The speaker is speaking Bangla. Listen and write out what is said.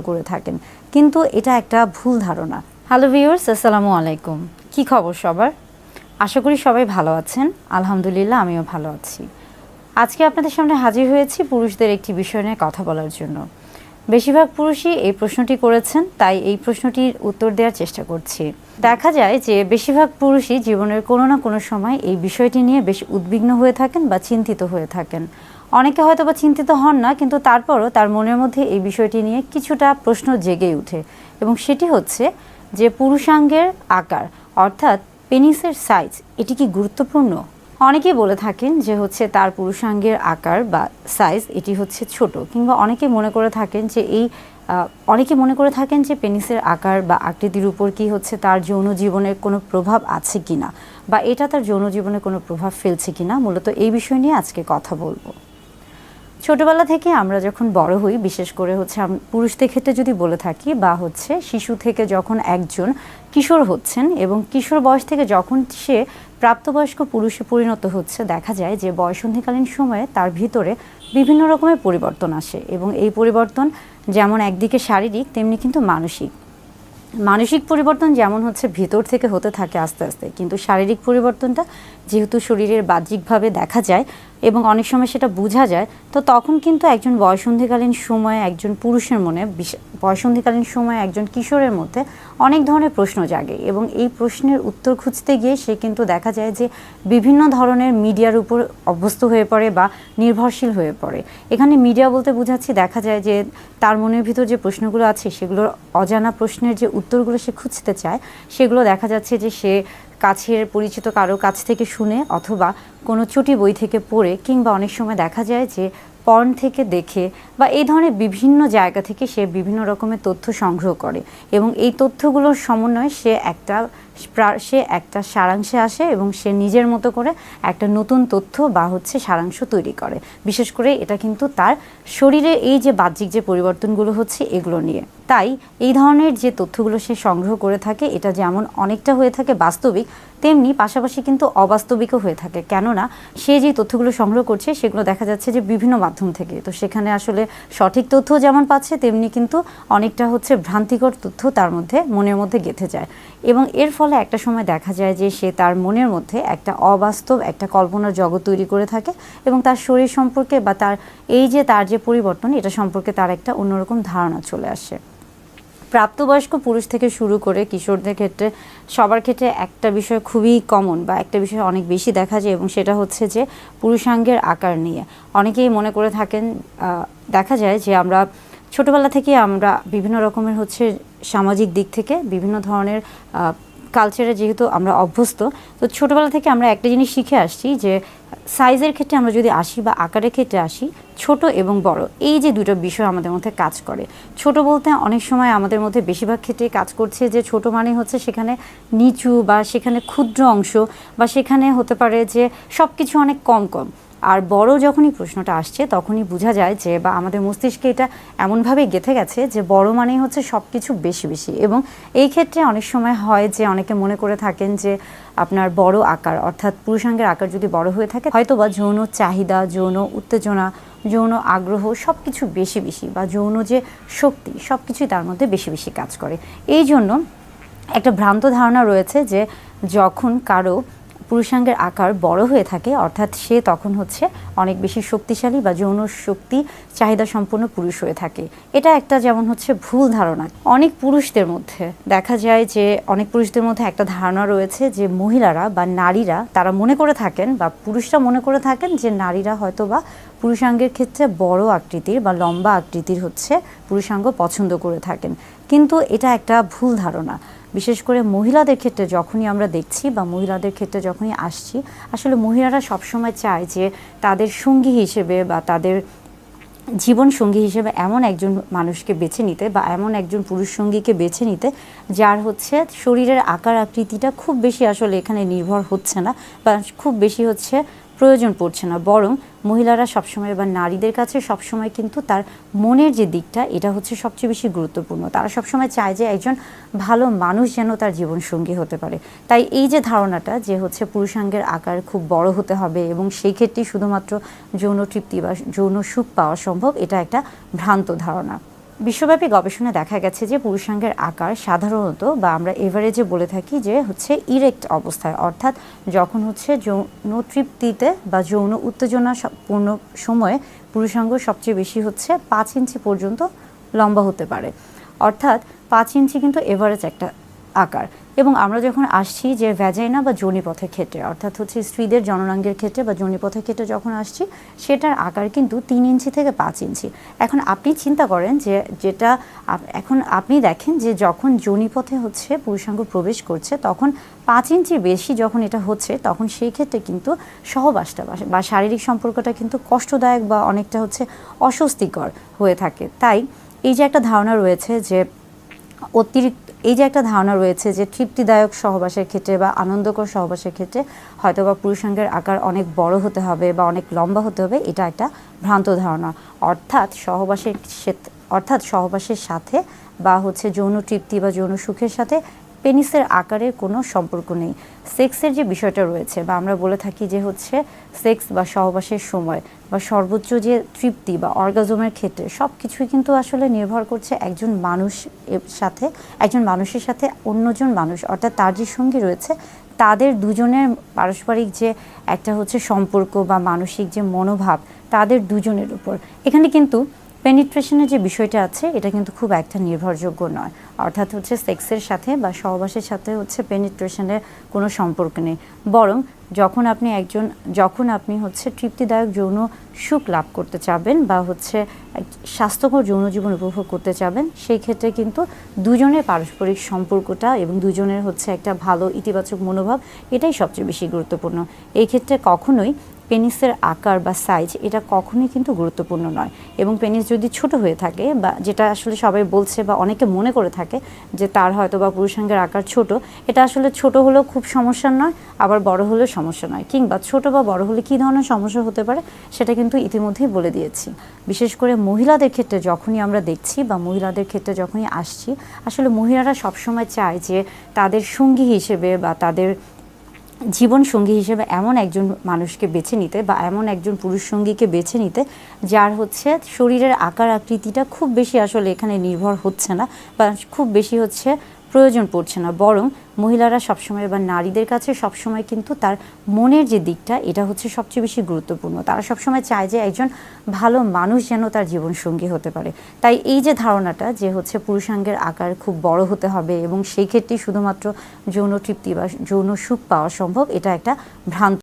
করে থাকেন, কিন্তু এটা একটা ভুল ধারণা। হ্যালো ভিউয়ার্স, আসসালামু আলাইকুম। কি খবর সবার? আশা করি সবাই ভালো আছেন। আলহামদুলিল্লাহ, আমিও ভালো আছি। আজকে আপনাদের সামনে হাজির হয়েছি পুরুষদের একটি বিষয় নিয়ে কথা বলার জন্য। বেশিরভাগ পুরুষই এই প্রশ্নটি করেছেন, তাই এই প্রশ্নটির উত্তর দেওয়ার চেষ্টা করছি। দেখা যায় যে বেশিরভাগ পুরুষই জীবনের কোনো না কোনো সময় এই বিষয়টি নিয়ে বেশ উদ্বিগ্ন হয়ে থাকেন বা চিন্তিত হয়ে থাকেন। অনেকে হয়তো বা চিন্তিত হন না, কিন্তু তারপরও তার মনের মধ্যে এই বিষয়টি নিয়ে কিছুটা প্রশ্ন জেগে ওঠে, এবং সেটি হচ্ছে যে পুরুষাঙ্গের আকার অর্থাৎ পেনিসের সাইজ এটি কি গুরুত্বপূর্ণ? অনেকেই বলে থাকেন যে হচ্ছে তার পুরুষাঙ্গের আকার বা সাইজ এটি হচ্ছে ছোট, কিংবা অনেকে মনে করে থাকেন যে পেনিসের আকার বা আকৃতির উপর কি হচ্ছে তার যৌন জীবনের কোনো প্রভাব আছে কিনা, বা এটা তার যৌন জীবনে কোনো প্রভাব ফেলছে কিনা। মূলত এই বিষয় নিয়ে আজকে কথা বলবো। ছোটবেলা থেকে আমরা যখন বড় হই, বিশেষ করে হচ্ছে পুরুষদের ক্ষেত্রে যদি বলে থাকি, বা হচ্ছে শিশু থেকে যখন একজন কিশোর হচ্ছেন এবং কিশোর বয়স থেকে যখন সে প্রাপ্তবয়স্ক পুরুষে পরিণত হচ্ছে, দেখা যায় যে বয়ঃসন্ধিকালীন সময়ে তার ভিতরে বিভিন্ন রকমের পরিবর্তন আসে, এবং এই পরিবর্তন যেমন একদিকে শারীরিক, তেমনি কিন্তু মানসিক পরিবর্তন যেমন হচ্ছে ভিতর থেকে হতে থাকে আস্তে আস্তে, কিন্তু শারীরিক পরিবর্তনটা যেহেতু শরীরের বাহ্যিকভাবে দেখা যায় এবং অনেক সময় সেটা বোঝা যায়, তো তখন কিন্তু একজন বয়ঃসন্ধিকালীন সময়ে একজন পুরুষের মনে, বয়ঃসন্ধিকালীন সময়ে একজন কিশোরের মধ্যে অনেক ধরনের প্রশ্ন জাগে, এবং এই প্রশ্নের উত্তর খুঁজতে গিয়ে সে কিন্তু দেখা যায় যে বিভিন্ন ধরনের মিডিয়ার উপর অভ্যস্ত হয়ে পড়ে বা নির্ভরশীল হয়ে পড়ে। এখানে মিডিয়া বলতে বোঝাচ্ছি, দেখা যায় যে তার মনের ভিতর যে প্রশ্নগুলো আছে সেগুলোর অজানা প্রশ্নের যে উত্তরগুলো সে খুঁজতে চায়, সেগুলো দেখা যাচ্ছে যে সে কাছের পরিচিত কারো কাছ থেকে শুনে, অথবা কোনো চটি বই থেকে পড়ে, কিংবা অনেক সময় দেখা যায় যে পর্ন থেকে দেখে, বা এই ধরনের বিভিন্ন জায়গা থেকে সে বিভিন্ন রকমের তথ্য সংগ্রহ করে, এবং এই তথ্যগুলোর সমন্বয়ে সে একটা সারাংশে আসে, এবং সে নিজের মতো করে একটা নতুন তথ্য বা হচ্ছে সারাংশ তৈরি করে। বিশেষ করে এটা কিন্তু তার শরীরে এই যে বাহ্যিক যে পরিবর্তনগুলো হচ্ছে এগুলো নিয়ে। তাই এই ধরনের যে তথ্যগুলো সে সংগ্রহ করে থাকে, এটা যেমন অনেকটা হয়ে থাকে বাস্তবিক, তেমনি পাশাপাশি কিন্তু অবাস্তবিকও হয়ে থাকে। কেননা সে যে তথ্যগুলো সংগ্রহ করছে সেগুলো দেখা যাচ্ছে যে বিভিন্ন মাধ্যম থেকে, তো সেখানে আসলে সঠিক তথ্য যেমন পাচ্ছে, তেমনি কিন্তু অনেকটা হচ্ছে ভ্রান্তিকর তথ্য তার মনের মধ্যে গেঁথে যায়, এবং এর ফলে একটা সময় দেখা যায় যে সে তার মনের মধ্যে একটা অবাস্তব একটা কল্পনার জগৎ তৈরি করে থাকে, এবং তার শরীর সম্পর্কে বা তার যে পরিবর্তন এটা সম্পর্কে তার একটা অন্যরকম ধারণা চলে আসে। প্রাপ্তবয়স্ক পুরুষ থেকে শুরু করে কিশোরদের ক্ষেত্রে সবার ক্ষেত্রে একটা বিষয় খুবই কমন, বা একটা বিষয় অনেক বেশি দেখা যায়, এবং সেটা হচ্ছে যে পুরুষাঙ্গের আকার নিয়ে অনেকেই মনে করে থাকেন। দেখা যায় যে আমরা ছোটবেলা থেকে আমরা বিভিন্ন রকমের হচ্ছে সামাজিক দিক থেকে বিভিন্ন ধরনের কালচারে যেহেতু আমরা অভ্যস্ত, তো ছোটোবেলা থেকে আমরা একটা জিনিস শিখে আসছি যে সাইজের ক্ষেত্রে আমরা যদি আসি বা আকারের ক্ষেত্রে আসি, ছোট এবং বড় এই যে দুটো বিষয় আমাদের মধ্যে কাজ করে। ছোট বলতে অনেক সময় আমাদের মধ্যে বেশিরভাগ ক্ষেত্রেই কাজ করছে যে ছোট মানে হচ্ছে সেখানে নিচু, বা সেখানে ক্ষুদ্র অংশ, বা সেখানে হতে পারে যে সব কিছু অনেক কম কম। আর বড় যখনই প্রশ্নটা আসছে তখনই বোঝা যায় যে, বা আমাদের মস্তিষ্কে এটা এমনভাবে গেঁথে গেছে যে বড় মানেই হচ্ছে সব কিছু বেশি বেশি। এবং এই ক্ষেত্রে অনেক সময় হয় যে অনেকে মনে করে থাকেন যে আপনার বড় আকার অর্থাৎ পুরুষাঙ্গের আকার যদি বড় হয়ে থাকে, হয়তোবা যৌন চাহিদা, যৌন উত্তেজনা, যৌন আগ্রহ সব কিছু বেশি বেশি, বা যৌন যে শক্তি সব কিছুই তার মধ্যে বেশি বেশি কাজ করে। এই জন্য একটা ভ্রান্ত ধারণা রয়েছে যে যখন কারো পুরুষাঙ্গের আকার বড় হয়ে থাকে, অর্থাৎ সে তখন হচ্ছে অনেক বেশি শক্তিশালী বা যৌন শক্তি চাহিদা সম্পন্ন পুরুষ হয়ে থাকে। এটা একটা যেমন হচ্ছে ভুল ধারণা। অনেক পুরুষদের মধ্যে দেখা যায় যে একটা ধারণা রয়েছে যে মহিলারা বা নারীরা তারা মনে করে থাকেন, বা পুরুষরা মনে করে থাকেন যে নারীরা হয়তো বা পুরুষাঙ্গের ক্ষেত্রে বড় আকৃতির বা লম্বা আকৃতির হচ্ছে পুরুষাঙ্গ পছন্দ করে থাকেন, কিন্তু এটা একটা ভুল ধারণা। বিশেষ করে মহিলাদের ক্ষেত্রে যখনই আমরা দেখছি, বা মহিলাদের ক্ষেত্রে যখনই আসছি, আসলে মহিলারা সবসময় চায় যে তাদের সঙ্গী হিসেবে বা তাদের জীবন সঙ্গী হিসেবে এমন একজন মানুষকে বেছে নিতে, বা এমন একজন পুরুষ সঙ্গীকে বেছে নিতে যার হচ্ছে শরীরের আকার আকৃতিটা খুব বেশি আসলে এখানে নির্ভর হচ্ছে না, বা খুব বেশি হচ্ছে প্রয়োজন পড়ছে না, বরং মহিলারা সবসময় বা নারীদের কাছে সবসময় কিন্তু তার মনের যে দিকটা এটা হচ্ছে সবচেয়ে বেশি গুরুত্বপূর্ণ। তারা সবসময় চায় যে একজন ভালো মানুষ যেন তার জীবনসঙ্গী হতে পারে। তাই এই যে ধারণাটা যে হচ্ছে পুরুষাঙ্গের আকার খুব বড় হতে হবে এবং সেই ক্ষেত্রেই শুধুমাত্র যৌন তৃপ্তি বা যৌন সুখ পাওয়া সম্ভব, এটা একটা ভ্রান্ত ধারণা। বিশ্বব্যাপী গবেষণায় দেখা গেছে যে পুরুষাঙ্গের আকার সাধারণত বা আমরা এভারেজে বলে থাকি যে হচ্ছে ইরেক্ট অবস্থায়, অর্থাৎ যখন হচ্ছে যৌন তৃপ্তিতে বা যৌন উত্তেজনা পূর্ণ সময়ে পুরুষাঙ্গ সবচেয়ে বেশি হচ্ছে 5 ইঞ্চি পর্যন্ত লম্বা হতে পারে। অর্থাৎ 5 ইঞ্চি কিন্তু এভারেজ একটা আকার। এবং আমরা যখন আসছি যে ভ্যাজাইনা বা যোনিপথের ক্ষেত্রে, অর্থাৎ হচ্ছে স্ত্রীদের জননাঙ্গের ক্ষেত্রে বা যোনিপথের ক্ষেত্রে যখন আসছি, সেটার আকার কিন্তু 3 ইঞ্চি থেকে 5 ইঞ্চি। এখন আপনি চিন্তা করেন যে যেটা এখন আপনি দেখেন যে যখন যোনিপথে হচ্ছে পুরুষাঙ্গ প্রবেশ করছে তখন 5 ইঞ্চি বেশি যখন এটা হচ্ছে, তখন সেই ক্ষেত্রে কিন্তু সহবাসটা বা শারীরিক সম্পর্কটা কিন্তু কষ্টদায়ক বা অনেকটা হচ্ছে অস্বস্তিকর হয়ে থাকে। তাই এই যে একটা ধারণা রয়েছে যে তৃপ্তিদায়ক সহবাসের ক্ষেত্রে বা আনন্দকর সহবাসের ক্ষেত্রে হয়তো বা পুরুষাঙ্গের আকার অনেক বড় হতে হবে বা অনেক লম্বা হতে হবে, এটা একটা ভ্রান্ত ধারণা। অর্থাৎ সহবাসের সাথে বা হচ্ছে যৌন তৃপ্তি বা যৌন সুখের সাথে পেনিসের আকারের কোনো সম্পর্ক নেই। সেক্সের যে বিষয়টা রয়েছে বা আমরা বলে থাকি যে হচ্ছে সেক্স বা সহবাসের সময় বা সর্বোচ্চ যে তৃপ্তি বা অর্গাজমের ক্ষেত্রে সব কিছুই কিন্তু আসলে নির্ভর করছে একজন মানুষের সাথে অন্যজন মানুষ, অর্থাৎ তার যে সঙ্গী রয়েছে তাদের দুজনের পারস্পরিক যে একটা হচ্ছে সম্পর্ক বা মানসিক যে মনোভাব তাদের দুজনের উপর। এখানে কিন্তু পেনিট্রেশনের যে বিষয়টা আছে এটা কিন্তু খুব একটা নির্ভরযোগ্য নয়। অর্থাৎ হচ্ছে সেক্সের সাথে বা সহবাসের সাথে হচ্ছে পেনিট্রেশনের কোনো সম্পর্ক নেই, বরং যখন আপনি হচ্ছে তৃপ্তিদায়ক যৌন সুখ লাভ করতে চাবেন বা হচ্ছে স্বাস্থ্যকর যৌন জীবন উপভোগ করতে চাবেন, সেই ক্ষেত্রে কিন্তু দুজনের পারস্পরিক সম্পর্কটা এবং দুজনের হচ্ছে একটা ভালো ইতিবাচক মনোভাব, এটাই সবচেয়ে বেশি গুরুত্বপূর্ণ। এই ক্ষেত্রে কখনোই পেনিসের আকার বা সাইজ এটা কখনোই কিন্তু গুরুত্বপূর্ণ নয়। এবং পেনিস যদি ছোট হয়ে থাকে বা যেটা আসলে সবাই বলছে বা অনেকে মনে করে থাকে যে তার হয়তো বা পুরুষাঙ্গের আকার ছোট, এটা আসলে ছোট হলেও খুব সমস্যা নয়, আবার বড় হলেও সমস্যা নয়। কিংবা ছোট বা বড় হলে কী ধরনের সমস্যা হতে পারে সেটা কিন্তু ইতিমধ্যেই বলে দিয়েছি। বিশেষ করে মহিলাদের ক্ষেত্রে যখনই আমরা দেখছি বা মহিলাদের ক্ষেত্রে যখনই আসছি, আসলে মহিলারা সবসময় চায় যে তাদের সঙ্গী হিসেবে বা তাদের জীবন সঙ্গী হিসেবে এমন একজন মানুষকে বেছে নিতে বা এমন একজন পুরুষ সঙ্গীকে বেছে নিতে যার হচ্ছে শরীরের আকার আকৃতিটা খুব বেশি আসলে এখানে নির্ভর হচ্ছে না বা খুব বেশি হচ্ছে প্রয়োজন পড়ছে না, বরং মহিলারা সবসময় বা নারীদের কাছে সবসময় কিন্তু তার মনের যে দিকটা এটা হচ্ছে সবচেয়ে বেশি গুরুত্বপূর্ণ। তারা সবসময় চায় যে একজন ভালো মানুষ যেন তার জীবনসঙ্গী হতে পারে। তাই এই যে ধারণাটা যে হচ্ছে পুরুষাঙ্গের আকার খুব বড় হতে হবে এবং সেই ক্ষেত্রেই শুধুমাত্র যৌন তৃপ্তি বা যৌন সুখ পাওয়া সম্ভব, এটা একটা ভ্রান্ত।